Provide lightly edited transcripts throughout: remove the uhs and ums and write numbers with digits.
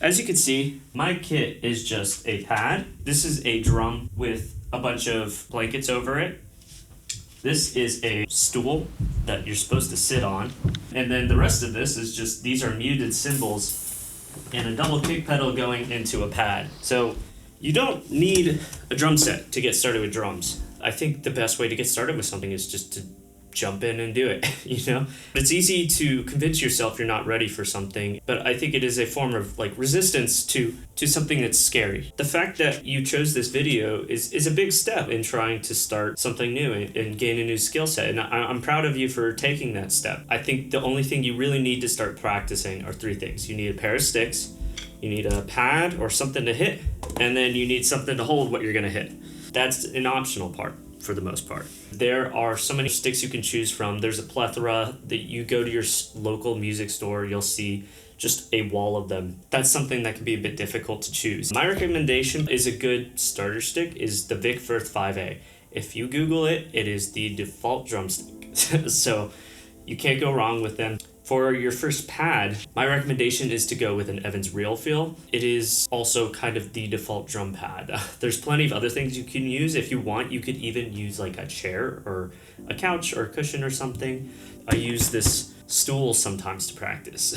As you can see, my kit is just a pad. This is a drum with a bunch of blankets over it. This is a stool that you're supposed to sit on. And then the rest of this is just, these are muted cymbals and a double kick pedal going into a pad. So you don't need a drum set to get started with drums. I think the best way to get started with something is just to jump in and do it, you know? It's easy to convince yourself you're not ready for something, but I think it is a form of like resistance to something that's scary. The fact that you chose this video is a big step in trying to start something new and gain a new skill set, and I'm proud of you for taking that step. I think the only thing you really need to start practicing are three things. You need a pair of sticks, you need a pad or something to hit, and then you need something to hold what you're gonna hit. That's an optional part for the most part. There are so many sticks you can choose from. There's a plethora that you go to your local music store, you'll see just a wall of them. That's something that can be a bit difficult to choose. My recommendation is a good starter stick is the Vic Firth 5A. If you Google it, it is the default drumstick. So you can't go wrong with them. For your first pad, my recommendation is to go with an Evans Real Feel. It is also kind of the default drum pad. There's plenty of other things you can use. If you want, you could even use like a chair or a couch or a cushion or something. I use this stool sometimes to practice.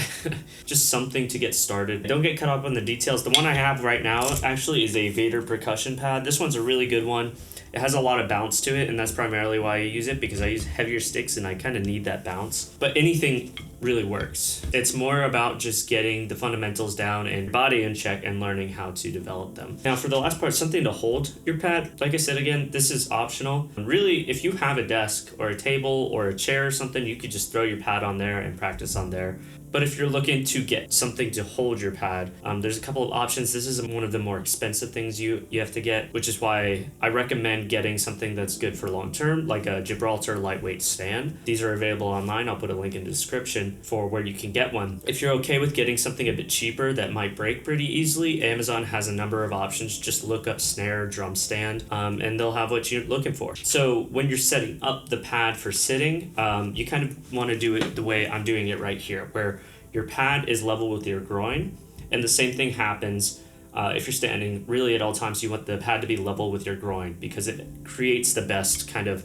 Just something to get started. Don't get caught up on the details. The one I have right now actually is a Vader percussion pad. This one's a really good one. It has a lot of bounce to it, and that's primarily why I use it, because I use heavier sticks and I kind of need that bounce. But anything really works. It's more about just getting the fundamentals down and body in check and learning how to develop them. Now for the last part, something to hold your pad. Like I said again, this is optional. And really, if you have a desk or a table or a chair or something, you could just throw your pad on there and practice on there. But if you're looking to get something to hold your pad, there's a couple of options. This is one of the more expensive things you have to get, which is why I recommend getting something that's good for long term, like a Gibraltar lightweight stand. These are available online. I'll put a link in the description for where you can get one. If you're okay with getting something a bit cheaper that might break pretty easily, Amazon has a number of options. Just look up snare drum stand, and they'll have what you're looking for. So when you're setting up the pad for sitting, you kind of want to do it the way I'm doing it right here, where your pad is level with your groin, and the same thing happens if you're standing. Really at all times you want the pad to be level with your groin, because it creates the best kind of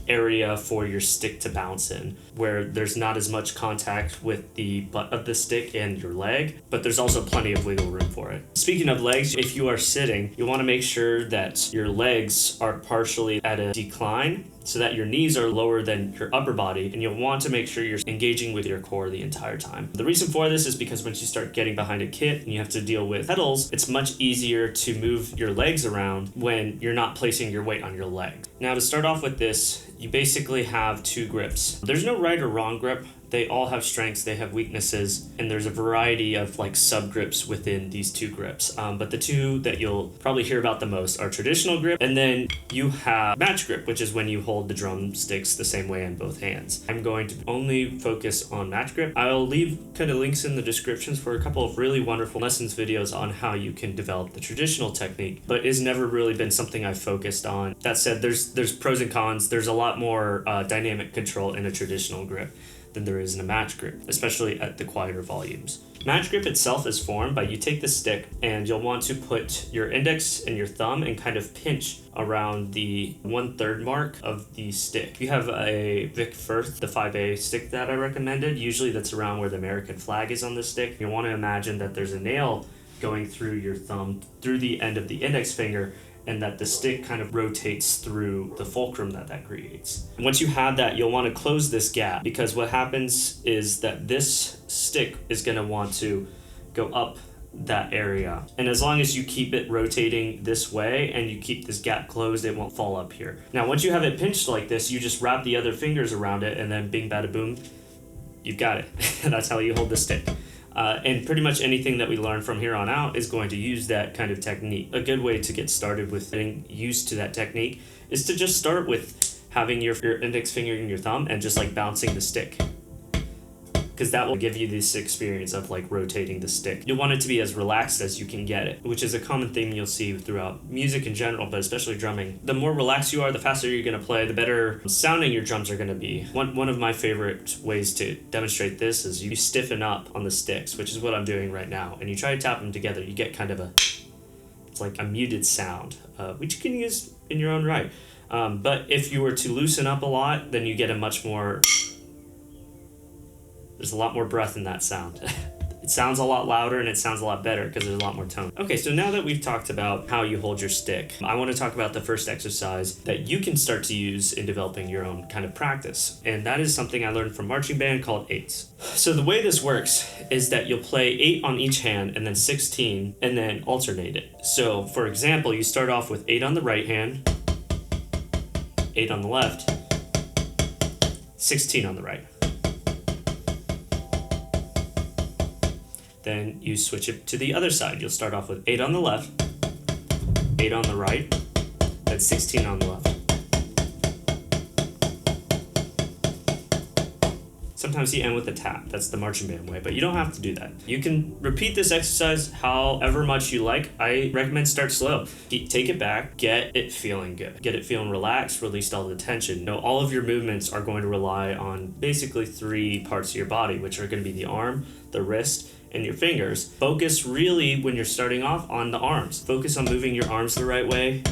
area for your stick to bounce in, where there's not as much contact with the butt of the stick and your leg, but there's also plenty of wiggle room for it. Speaking of legs, if you are sitting, you want to make sure that your legs are partially at a decline, so that your knees are lower than your upper body, and you'll want to make sure you're engaging with your core the entire time. The reason for this is because once you start getting behind a kit and you have to deal with pedals, it's much easier to move your legs around when you're not placing your weight on your leg. Now to start off with this, you basically have two grips. There's no right or wrong grip. They all have strengths, they have weaknesses, and there's a variety of like sub grips within these two grips. But the two that you'll probably hear about the most are traditional grip, and then you have match grip, which is when you hold the drumsticks the same way in both hands. I'm going to only focus on match grip. I'll leave kind of links in the descriptions for a couple of really wonderful lessons videos on how you can develop the traditional technique, but it's never really been something I've focused on. That said, there's pros and cons. There's a lot more dynamic control in a traditional grip than there is in a match grip, especially at the quieter volumes. Match grip itself is formed by you take the stick and you'll want to put your index and your thumb and kind of pinch around the 1/3 mark of the stick. If you have a Vic Firth, the 5A stick that I recommended, usually that's around where the American flag is on the stick. You want to imagine that there's a nail going through your thumb, through the end of the index finger, and that the stick kind of rotates through the fulcrum that creates. Once you have that, you'll want to close this gap, because what happens is that this stick is going to want to go up that area. And as long as you keep it rotating this way and you keep this gap closed, it won't fall up here. Now, once you have it pinched like this, you just wrap the other fingers around it, and then bing, bada, boom, you've got it. That's how you hold the stick. And pretty much anything that we learn from here on out is going to use that kind of technique. A good way to get started with getting used to that technique is to just start with having your index finger and your thumb and just like bouncing the stick. because that will give you this experience of like rotating the stick. You'll want it to be as relaxed as you can get it, which is a common theme you'll see throughout music in general, but especially drumming. The more relaxed you are, the faster you're going to play, the better sounding your drums are going to be. One of my favorite ways to demonstrate this is you stiffen up on the sticks, which is what I'm doing right now, and you try to tap them together. You get kind of it's like a muted sound, which you can use in your own right. But if you were to loosen up a lot, then you get a much more... There's a lot more breath in that sound. It sounds a lot louder and it sounds a lot better because there's a lot more tone. Okay, so now that we've talked about how you hold your stick, I want to talk about the first exercise that you can start to use in developing your own kind of practice. And that is something I learned from marching band called eights. So the way this works is that you'll play 8 on each hand and then 16 and then alternate it. So for example, you start off with 8 on the right hand, 8 on the left, 16 on the right. Then you switch it to the other side. You'll start off with 8 on the left, 8 on the right, then 16 on the left. Sometimes you end with a tap. That's the marching band way, but you don't have to do that. You can repeat this exercise however much you like. I recommend start slow. Take it back, get it feeling good. Get it feeling relaxed, release all the tension. All of your movements are going to rely on basically 3 parts of your body, which are going to be the arm, the wrist, and your fingers. Focus really, when you're starting off, on the arms. Focus on moving your arms the right way.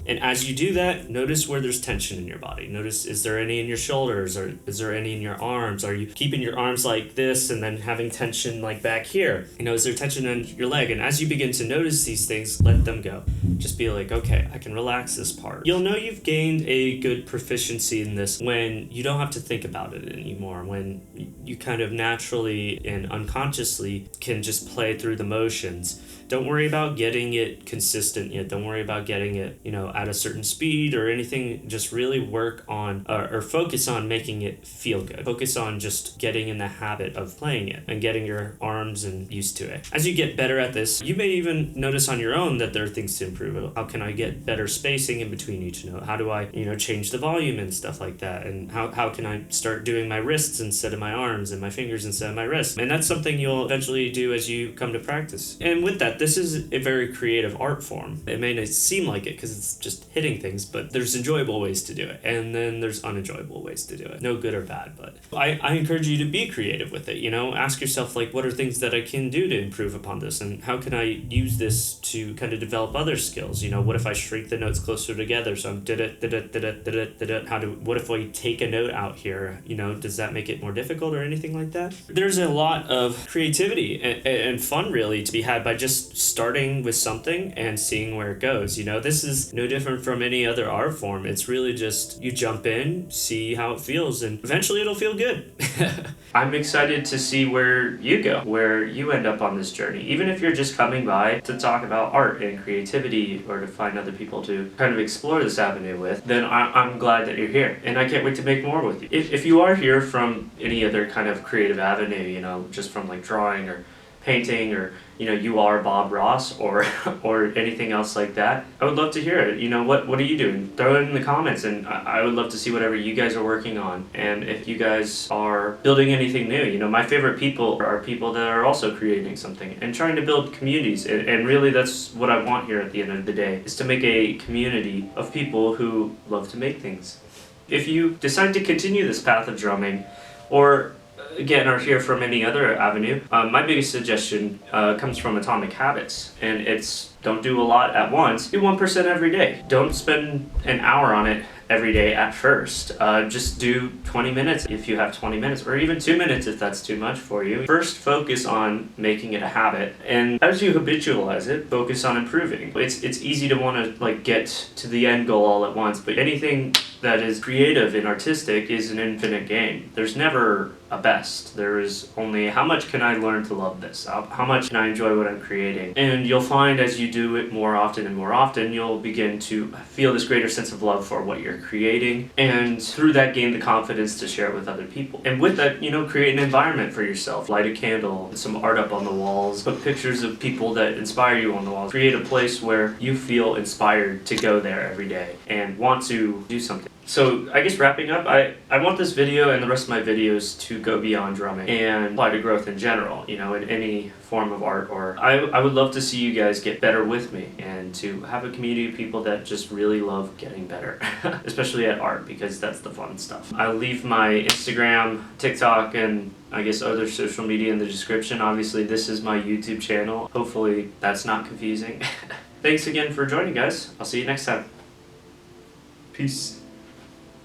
And as you do that, notice where there's tension in your body. Notice, is there any in your shoulders, or is there any in your arms? Are you keeping your arms like this and then having tension like back here? Is there tension in your leg? And as you begin to notice these things, let them go. Just be like, okay, I can relax this part. You'll know you've gained a good proficiency in this when you don't have to think about it anymore, when you kind of naturally and unconsciously can just play through the motions. Don't worry about getting it consistent yet. Don't worry about getting it, at a certain speed or anything. Just really work on or focus on making it feel good. Focus on just getting in the habit of playing it and getting your arms and used to it. As you get better at this, you may even notice on your own that there are things to improve. How can I get better spacing in between each note? How do I, change the volume and stuff like that? And how can I start doing my wrists instead of my arms and my fingers instead of my wrists? And that's something you'll eventually do as you come to practice. And with that, this is a very creative art form. It may not seem like it because it's just hitting things, but there's enjoyable ways to do it, and then there's unenjoyable ways to do it. No good or bad, but I encourage you to be creative with it. Ask yourself, like, what are things that I can do to improve upon this, and how can I use this to kind of develop other skills? What if I shrink the notes closer together? So I'm what if I take a note out here? Does that make it more difficult or anything like that? There's a lot of creativity and fun really to be had by just starting with something and seeing where it goes. This is no different from any other art form. It's really just you jump in, see how it feels, and eventually it'll feel good. I'm excited to see where you go, where you end up on this journey. Even if you're just coming by to talk about art and creativity or to find other people to kind of explore this avenue with, then I'm glad that you're here. And I can't wait to make more with you. If you are here from any other kind of creative avenue, just from like drawing or painting, or you are Bob Ross or anything else like that, I would love to hear it. What are you doing? Throw it in the comments, and I would love to see whatever you guys are working on. And if you guys are building anything new, my favorite people are people that are also creating something and trying to build communities. And really that's what I want here at the end of the day, is to make a community of people who love to make things. If you decide to continue this path of drumming, or again, or hear from any other avenue, my biggest suggestion comes from Atomic Habits, and it's don't do a lot at once. Do 1% every day. Don't spend an hour on it every day at first. Just do 20 minutes if you have 20 minutes, or even 2 minutes if that's too much for you. First, focus on making it a habit, and as you habitualize it, focus on improving. It's easy to want to get to the end goal all at once, but anything that is creative and artistic is an infinite game. There's never a best. There is only how much can I learn to love this? How much can I enjoy what I'm creating? And you'll find as you do it more often and more often, you'll begin to feel this greater sense of love for what you're creating, and through that gain the confidence to share it with other people. And with that, create an environment for yourself. Light a candle, some art up on the walls, put pictures of people that inspire you on the walls. Create a place where you feel inspired to go there every day and want to do something. So I guess wrapping up, I want this video and the rest of my videos to go beyond drumming and apply to growth in general, you know, in any form of art. Or I would love to see you guys get better with me and to have a community of people that just really love getting better, especially at art, because that's the fun stuff. I'll leave my Instagram, TikTok, and I guess other social media in the description. Obviously, this is my YouTube channel. Hopefully that's not confusing. Thanks again for joining, guys. I'll see you next time. Peace.